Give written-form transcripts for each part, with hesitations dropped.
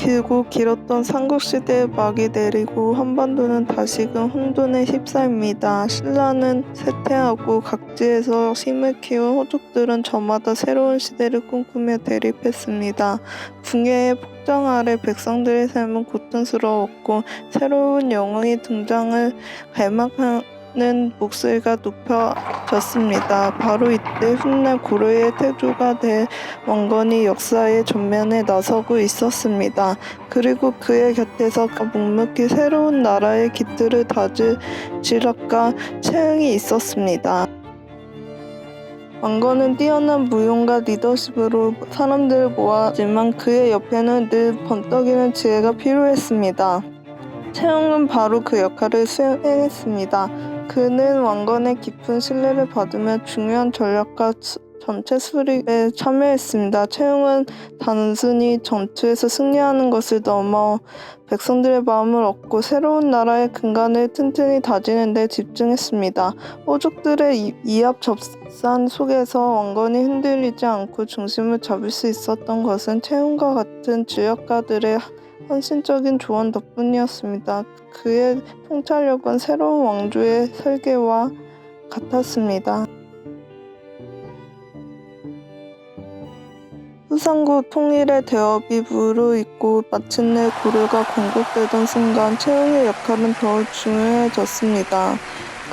길고 길었던 삼국시대의 막이 내리고 한반도는 다시금 혼돈에 휩싸입니다. 신라는 쇠퇴하고 각지에서 힘을 키운 호족들은 저마다 새로운 시대를 꿈꾸며 대립했습니다. 궁예의 폭정 아래 백성들의 삶은 고통스러웠고 새로운 영웅이 등장을 갈망하는 목소리가 높아졌습니다. 바로 이때 훗날 고려의 태조가 될 왕건이 역사의 전면에 나서고 있었습니다. 그리고 그의 곁에서 묵묵히 새로운 나라의 기틀을 다질 지략가 최응이 있었습니다. 왕건은 뛰어난 무용과 리더십으로 사람들을 모았지만 그의 옆에는 늘 번떡이는 지혜가 필요했습니다. 최응은 바로 그 역할을 수행했습니다. 그는 왕건의 깊은 신뢰를 받으며 중요한 전략과 전체 수립에 참여했습니다. 최응은 단순히 전투에서 승리하는 것을 넘어 백성들의 마음을 얻고 새로운 나라의 근간을 튼튼히 다지는 데 집중했습니다. 호족들의 이합접산 속에서 왕건이 흔들리지 않고 중심을 잡을 수 있었던 것은 최응과 같은 지략가들의 헌신적인 조언 덕분이었습니다. 그의 통찰력은 새로운 왕조의 설계와 같았습니다. 후삼국 통일의 대업이 무르익고 마침내 고려가 건국되던 순간 최응의 역할은 더욱 중요해졌습니다.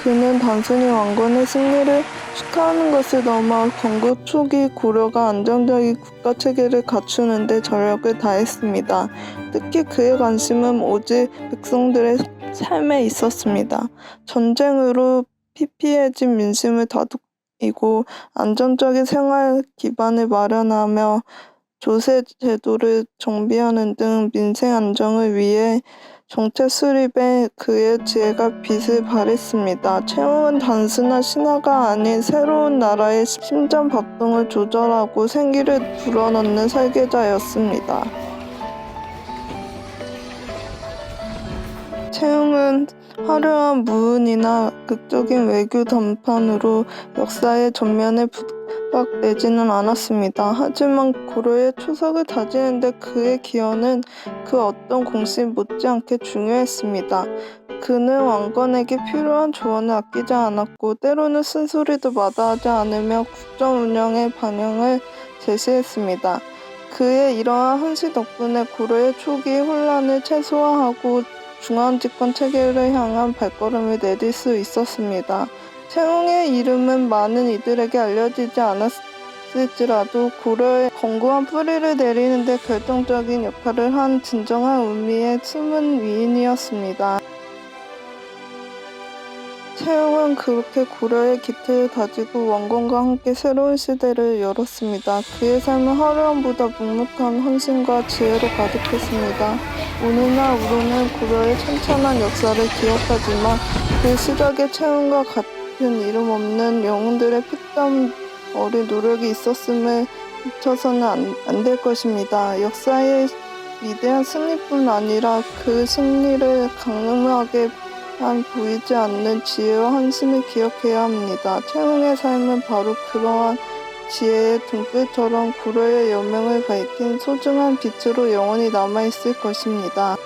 그는 단순히 왕건의 승리를 축하하는 것을 넘어 건국 초기 고려가 안정적인 국가체계를 갖추는 데 전력을 다했습니다. 특히 그의 관심은 오직 백성들의 삶에 있었습니다. 전쟁으로 피폐해진 민심을 다독이고 안정적인 생활 기반을 마련하며 조세 제도를 정비하는 등 민생 안정을 위해 정책 수립에 그의 지혜가 빛을 발했습니다. 최응은 단순한 신하가 아닌 새로운 나라의 심장 박동을 조절하고 생기를 불어넣는 설계자였습니다. 최응은 화려한 무은이나 극적인 외교 담판으로 역사의 전면에 부각되지는 않았습니다. 하지만 고려의 초석을 다지는 데 그의 기여는 그 어떤 공신 못지않게 중요했습니다. 그는 왕건에게 필요한 조언을 아끼지 않았고 때로는 쓴소리도 마다하지 않으며 국정 운영의 방향을 제시했습니다. 그의 이러한 헌신 덕분에 고려의 초기 혼란을 최소화하고 중앙집권 체계를 향한 발걸음을 내딜 수 있었습니다. 최응의 이름은 많은 이들에게 알려지지 않았을지라도 고려의 견고한 뿌리를 내리는 데 결정적인 역할을 한 진정한 의미의 숨은 위인이었습니다. 최응은 그렇게 고려의 기틀을 다지고 왕건과 함께 새로운 시대를 열었습니다. 그의 삶은 화려함보다 묵묵한 헌신과 지혜로 가득했습니다. 오늘날 우리는 고려의 찬찬한 역사를 기억하지만 그 시작에 최응과 같은 이름 없는 영웅들의 피땀 어린 노력이 있었음을 잊혀서는 안 될 것입니다. 역사의 위대한 승리뿐 아니라 그 승리를 강력하게 보이지 않는 지혜와 헌신을 기억해야 합니다. 최응의 삶은 바로 그러한 지혜의 등불처럼 고려의 여명을 밝힌 소중한 빛으로 영원히 남아있을 것입니다.